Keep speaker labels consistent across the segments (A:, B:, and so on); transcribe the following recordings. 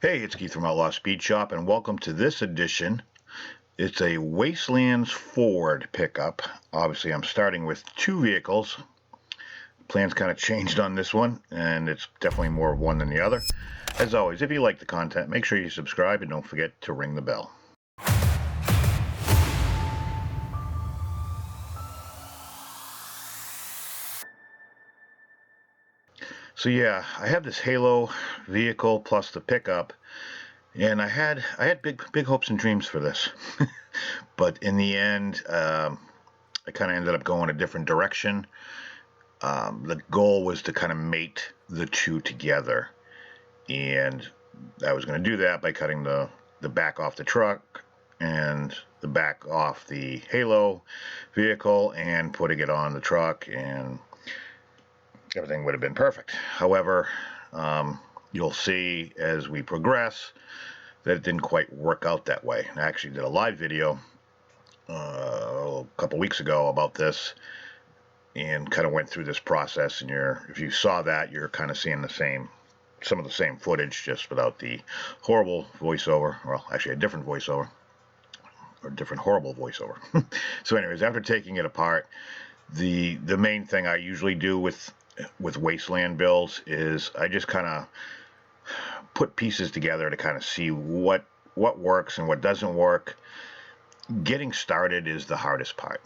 A: Hey, it's Keith from Outlaw Speed Shop, and welcome to this edition. It's a Wastelands Ford pickup. Obviously, I'm starting with two vehicles. Plans kind of changed on this one, and it's definitely more of one than the other. As always, if you like the content, make sure you subscribe and don't forget to ring the bell. So yeah, I have this Halo vehicle plus the pickup, and I had big hopes and dreams for this, but in the end, I kind of ended up going a different direction. The goal was to kind of mate the two together, and I was going to do that by cutting the back off the truck and the back off the Halo vehicle and putting it on the truck, and everything would have been perfect. However, you'll see as we progress that it didn't quite work out that way. I actually did a live video a couple weeks ago about this and kind of went through this process, and if you saw that, you're kind of seeing some of the same footage, just without the horrible voiceover. Well, actually a different voiceover, or different horrible voiceover. So anyways, after taking it apart, the main thing I usually do with Wasteland builds is I just kind of put pieces together to kind of see what works and what doesn't work. Getting started is the hardest part.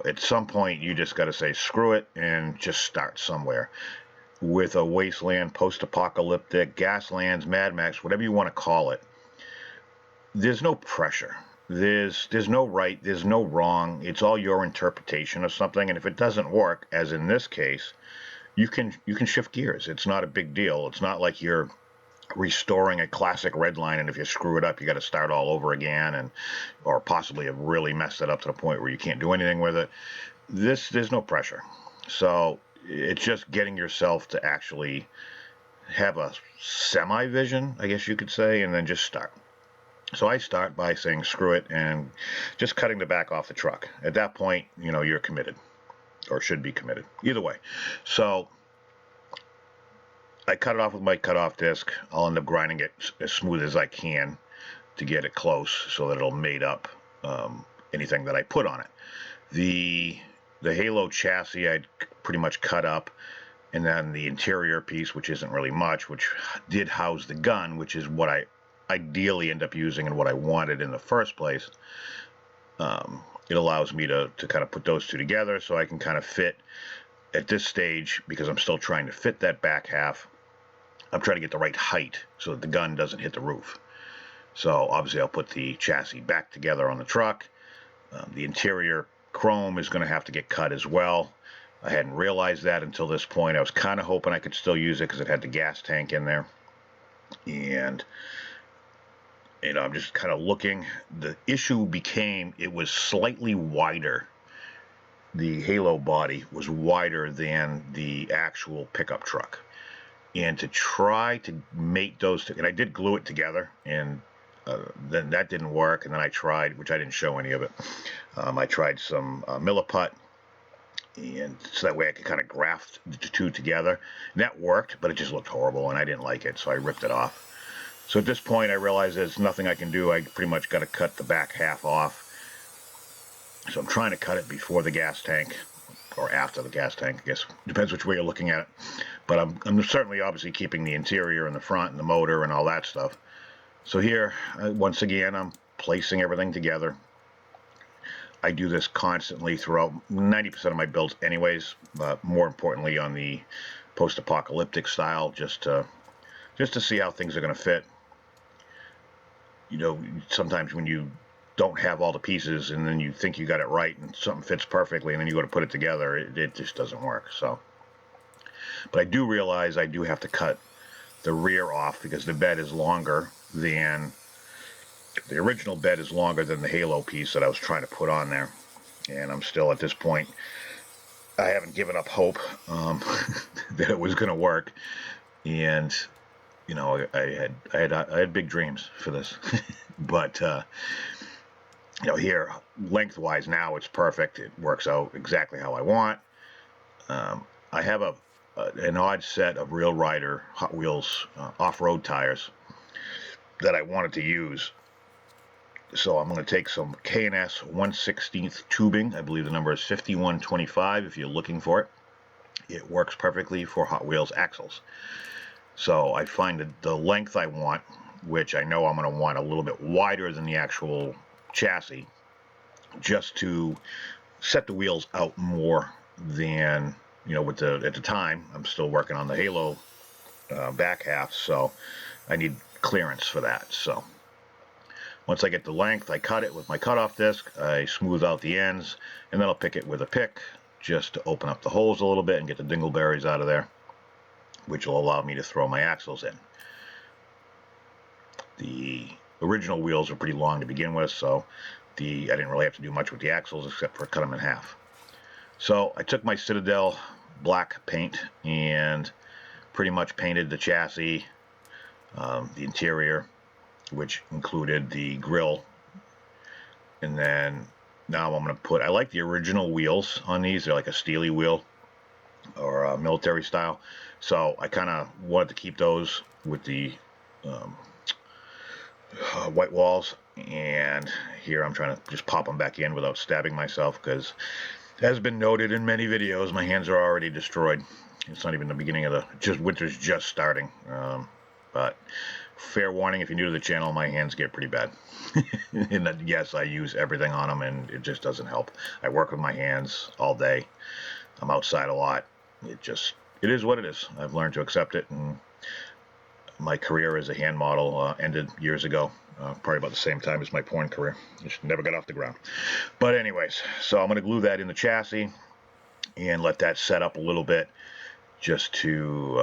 A: At some point you just got to say screw it and just start somewhere. With a Wasteland, post-apocalyptic, Gaslands, Mad Max, whatever you want to call it, there's no pressure. There's no right, there's no wrong. It's all your interpretation of something, and if it doesn't work, as in this case, you can shift gears. It's not a big deal. It's not like you're restoring a classic red line, and if you screw it up, you got to start all over again, or possibly have really messed it up to the point where you can't do anything with it. There's no pressure. So it's just getting yourself to actually have a semi-vision, I guess you could say, and then just start. So I start by saying screw it and just cutting the back off the truck. At that point, you're committed, or should be committed. Either way. So I cut it off with my cutoff disc. I'll end up grinding it as smooth as I can to get it close so that it'll mate up anything that I put on it. The Halo chassis I'd pretty much cut up, and then the interior piece, which isn't really much, which did house the gun, which is what I ideally end up using and what I wanted in the first place. It allows me to kind of put those two together so I can kind of fit at this stage, because I'm still trying to fit that back half. I'm trying to get the right height so that the gun doesn't hit the roof. So obviously I'll put the chassis back together on the truck. The interior chrome is going to have to get cut as well. I hadn't realized that until this point. I was kind of hoping I could still use it because it had the gas tank in there. And I'm just kind of looking. The issue became it was slightly wider. The Halo body was wider than the actual pickup truck. And to try to make those two, and I did glue it together, and then that didn't work. And then I tried, which I didn't show any of it, I tried some Milliput, and so that way I could kind of graft the two together. And that worked, but it just looked horrible, and I didn't like it, so I ripped it off. So at this point, I realized there's nothing I can do. I pretty much got to cut the back half off. So I'm trying to cut it before the gas tank, or after the gas tank, I guess. Depends which way you're looking at it. But I'm certainly obviously keeping the interior and the front and the motor and all that stuff. So here, once again, I'm placing everything together. I do this constantly throughout 90% of my builds anyways, but more importantly on the post-apocalyptic style, just to see how things are going to fit. Sometimes when you don't have all the pieces and then you think you got it right and something fits perfectly and then you go to put it together, it just doesn't work. So, but I do realize I do have to cut the rear off because the bed is longer than the original bed is longer than the Halo piece that I was trying to put on there. And I'm still at this point, I haven't given up hope that it was going to work. And I had big dreams for this, but here lengthwise now it's perfect. It works out exactly how I want. I have an odd set of Real Rider Hot Wheels off-road tires that I wanted to use. So I'm going to take some K&S 1/16 tubing. I believe the number is 5125 if you're looking for it. It works perfectly for Hot Wheels axles. So I find the length I want, which I know I'm going to want a little bit wider than the actual chassis, just to set the wheels out more than, you know, with at the time I'm still working on the Halo back half, so I need clearance for that. So once I get the length, I cut it with my cutoff disc, I smooth out the ends, and then I'll pick it with a pick just to open up the holes a little bit and get the dingleberries out of there, which will allow me to throw my axles in. The original wheels are pretty long to begin with, so I didn't really have to do much with the axles except for cut them in half. So I took my Citadel black paint and pretty much painted the chassis, the interior, which included the grill, and then now I'm going to put, I like the original wheels on these. They're like a steely wheel or a military style, so I kind of wanted to keep those with the white walls, and here I'm trying to just pop them back in without stabbing myself, because as been noted in many videos, my hands are already destroyed. It's not even the beginning of winter's just starting, but fair warning, if you're new to the channel, my hands get pretty bad. And yes, I use everything on them, and it just doesn't help. I work with my hands all day. I'm outside a lot. It is what it is. I've learned to accept it, and my career as a hand model ended years ago, probably about the same time as my porn career. Just never got off the ground. But anyways, so I'm going to glue that in the chassis and let that set up a little bit, just to,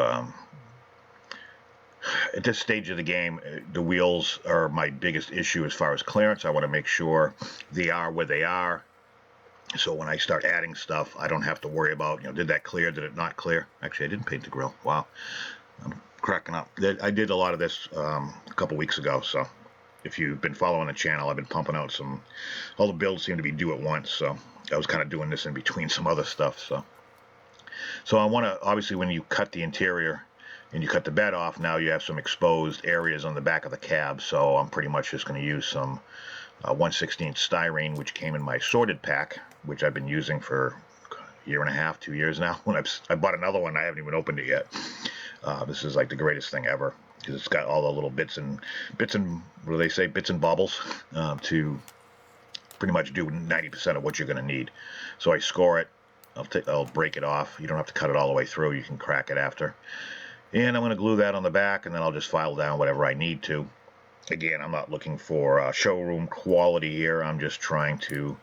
A: at this stage of the game, the wheels are my biggest issue as far as clearance. I want to make sure they are where they are, so when I start adding stuff, I don't have to worry about, you know, did that clear, did it not clear? Actually, I didn't paint the grill. Wow, I'm cracking up. I did a lot of this a couple weeks ago, so if you've been following the channel, I've been pumping out all the builds seem to be due at once, so I was kind of doing this in between some other stuff. So I want to, obviously, when you cut the interior and you cut the bed off, now you have some exposed areas on the back of the cab, so I'm pretty much just going to use some 1/16 styrene, which came in my sorted pack, which I've been using for a year and a half, 2 years now. When I bought another one, I haven't even opened it yet. This is like the greatest thing ever, because it's got all the little bits and what do they say, bits and bobbles, to pretty much do 90% of what you're going to need. So I score it. I'll break it off. You don't have to cut it all the way through. You can crack it after. And I'm going to glue that on the back, and then I'll just file down whatever I need to. Again, I'm not looking for showroom quality here. I'm just trying to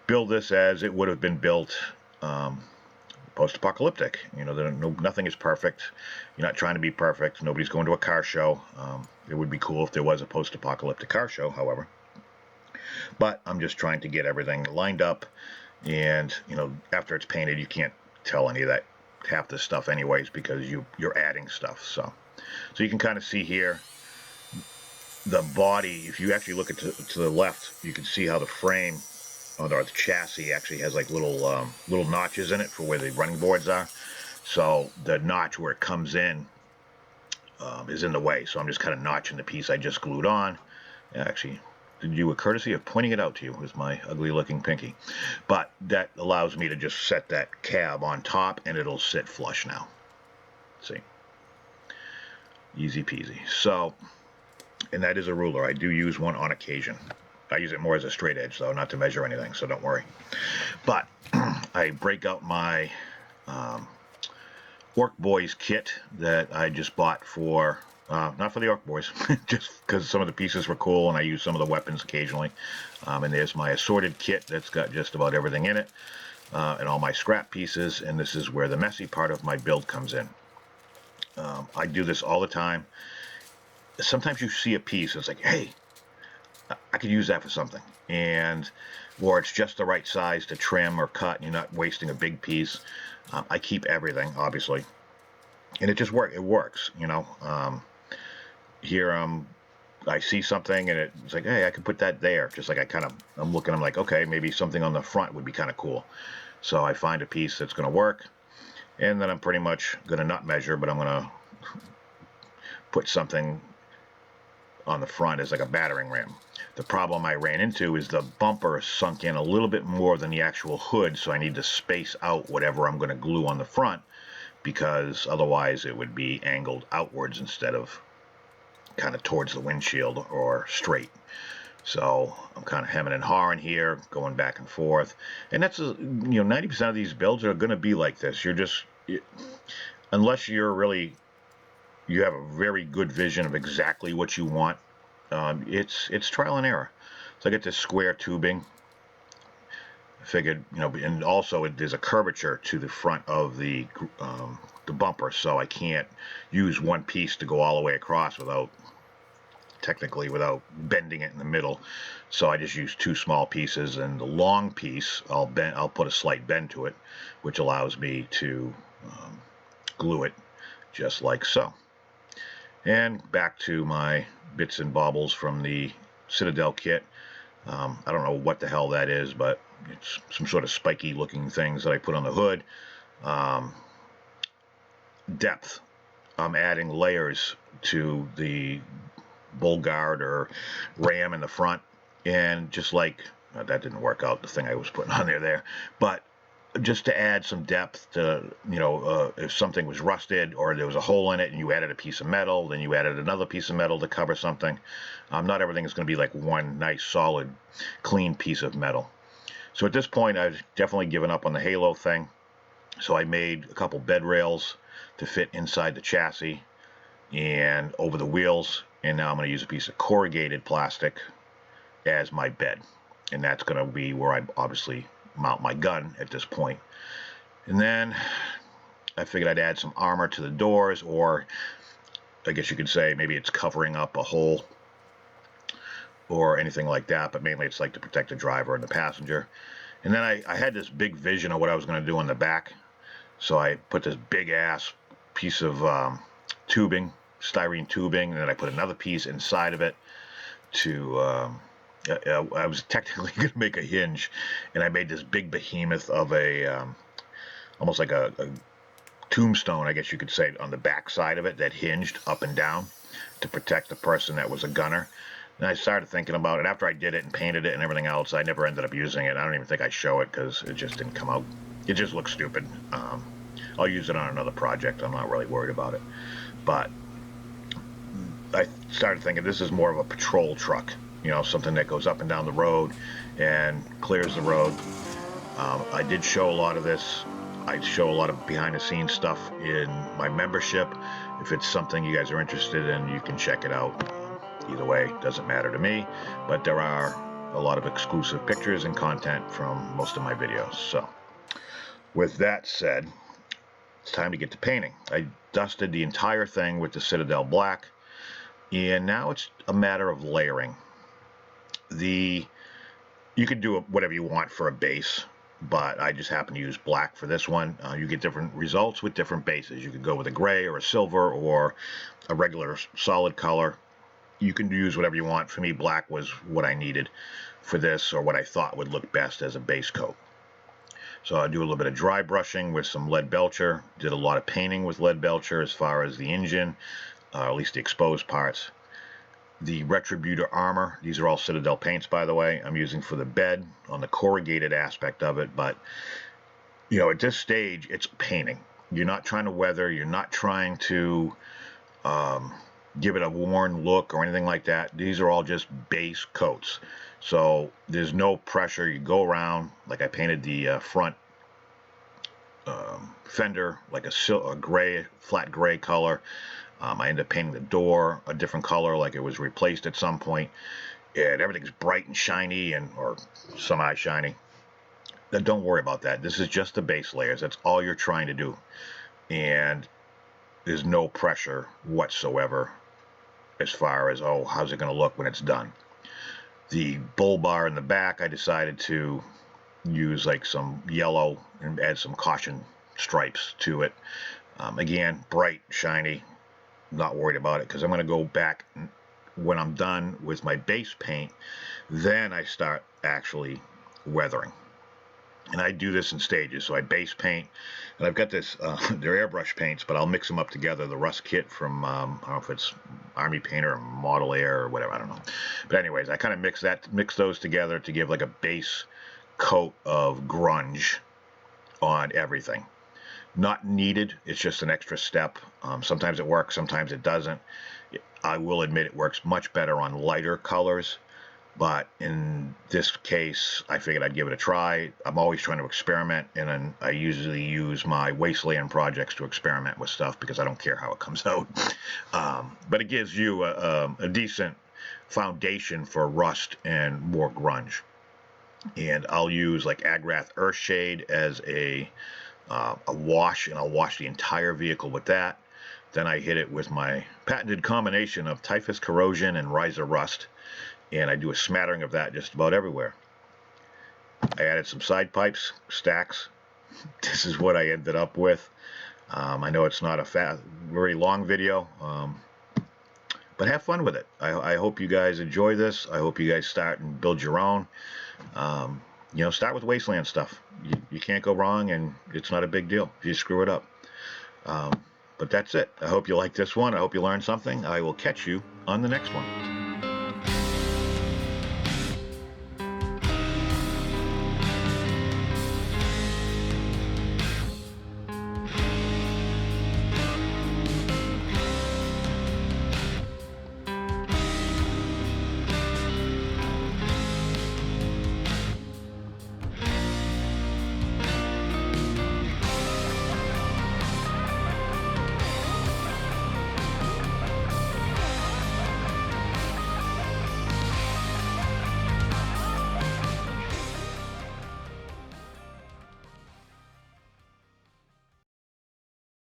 A: build this as it would have been built post-apocalyptic. You know, nothing is perfect. You're not trying to be perfect. Nobody's going to a car show. It would be cool if there was a post-apocalyptic car show, however. But I'm just trying to get everything lined up. And, you know, after it's painted, you can't tell any of that, half this stuff anyways, because you're adding stuff. So you can kind of see here the body. If you actually look to the left, you can see how the frame, or the chassis, actually has like little notches in it for where the running boards are. So the notch where it comes in is in the way. So I'm just kind of notching the piece I just glued on. Actually, did you a courtesy of pointing it out to you with my ugly looking pinky. But that allows me to just set that cab on top, and it'll sit flush now. See, easy peasy. So, and that is a ruler. I do use one on occasion. I use it more as a straight edge, though, not to measure anything, so don't worry. But I break out my Orc Boys kit that I just bought for, not for the Orc Boys, just because some of the pieces were cool, and I use some of the weapons occasionally. And there's my assorted kit that's got just about everything in it, and all my scrap pieces, and this is where the messy part of my build comes in. I do this all the time. Sometimes you see a piece, it's like, hey, I could use that for something, or it's just the right size to trim or cut, and you're not wasting a big piece. I keep everything, obviously, and it just works. It works, you know. Here I see something, and it's like, hey, I could put that there. Just like I'm looking, I'm like, okay, maybe something on the front would be kind of cool. So I find a piece that's going to work, and then I'm pretty much going to not measure, but I'm going to put something on the front as like a battering ram. The problem I ran into is the bumper sunk in a little bit more than the actual hood, so I need to space out whatever I'm going to glue on the front, because otherwise it would be angled outwards instead of kind of towards the windshield or straight. So I'm kind of hemming and hawing here, going back and forth. And that's, 90% of these builds are going to be like this. Unless you have a very good vision of exactly what you want, it's trial and error. So I get this square tubing. I figured, and also there's a curvature to the front of the bumper, so I can't use one piece to go all the way across without bending it in the middle. So I just use two small pieces, and the long piece I'll put a slight bend to it, which allows me to glue it just like so. And back to my bits and baubles from the Citadel kit. I don't know what the hell that is, but it's some sort of spiky looking things that I put on the hood. Depth. I'm adding layers to the bull guard or ram in the front, and just like that didn't work out, the thing I was putting on there, but just to add some depth to, if something was rusted or there was a hole in it and you added a piece of metal, then you added another piece of metal to cover something. Not everything is going to be like one nice solid clean piece of metal. So at this point I've definitely given up on the halo thing, so I made a couple bed rails to fit inside the chassis and over the wheels, and now I'm going to use a piece of corrugated plastic as my bed, and that's going to be where I obviously mount my gun at this point. And then I figured I'd add some armor to the doors, or I guess you could say maybe it's covering up a hole or anything like that, but mainly it's like to protect the driver and the passenger. And then I had this big vision of what I was going to do in the back, so I put this big ass piece of tubing, styrene tubing, and then I put another piece inside of it to I was technically going to make a hinge, and I made this big behemoth of a almost like a tombstone, I guess you could say, on the back side of it that hinged up and down to protect the person that was a gunner. And I started thinking about it after I did it and painted it and everything else. I never ended up using it. I don't even think I show it because it just didn't come out. It just looks stupid. I'll use it on another project. I'm not really worried about it. But I started thinking this is more of a patrol truck, something that goes up and down the road and clears the road. I did show a lot of this. I show a lot of behind the scenes stuff in my membership. If it's something you guys are interested in, you can check it out. Either way, doesn't matter to me, but there are a lot of exclusive pictures and content from most of my videos. So with that said, it's time to get to painting. I dusted the entire thing with the Citadel black, and now it's a matter of layering. You could do whatever you want for a base, but I just happen to use black for this one. You get different results with different bases. You could go with a gray or a silver or a regular solid color. You can use whatever you want. For me, black was what I needed for this, or what I thought would look best as a base coat. So I do a little bit of dry brushing with some lead belcher. Did a lot of painting with lead belcher as far as the engine, at least the exposed parts. The Retributor armor, these are all Citadel paints, by the way, I'm using for the bed on the corrugated aspect of it. But at this stage it's painting. You're not trying to weather, you're not trying to give it a worn look or anything like that. These are all just base coats, so there's no pressure. You go around, like I painted the front fender like a gray, flat gray color. I ended up painting the door a different color, like it was replaced at some point, and everything's bright and shiny or semi-shiny. Then don't worry about that. This is just the base layers. That's all you're trying to do, and there's no pressure whatsoever as far as, how's it going to look when it's done. The bull bar in the back, I decided to use like some yellow and add some caution stripes to it. Again, bright, shiny. Not worried about it, because I'm going to go back when I'm done with my base paint. Then I start actually weathering. And I do this in stages. So I base paint, and I've got this, they're airbrush paints, but I'll mix them up together. The rust kit from, I don't know if it's Army Painter or Model Air or whatever, I don't know. But anyways, I kind of mix those together to give like a base coat of grunge on everything. Not needed, it's just an extra step. Sometimes it works, sometimes it doesn't. I will admit it works much better on lighter colors. But in this case, I figured I'd give it a try. I'm always trying to experiment, and I usually use my Wasteland projects to experiment with stuff because I don't care how it comes out. But it gives you a decent foundation for rust and more grunge. And I'll use like Agrath Earthshade as a wash, and I'll wash the entire vehicle with that. Then I hit it with my patented combination of Typhus Corrosion and Riser Rust, and I do a smattering of that just about everywhere. I added some side pipes, stacks. This is what I ended up with. I know it's not a very long video, but have fun with it. I hope you guys enjoy this. I hope you guys start and build your own. Start with Wasteland stuff. You can't go wrong, and it's not a big deal if you screw it up. But that's it. I hope you like this one. I hope you learned something. I will catch you on the next one.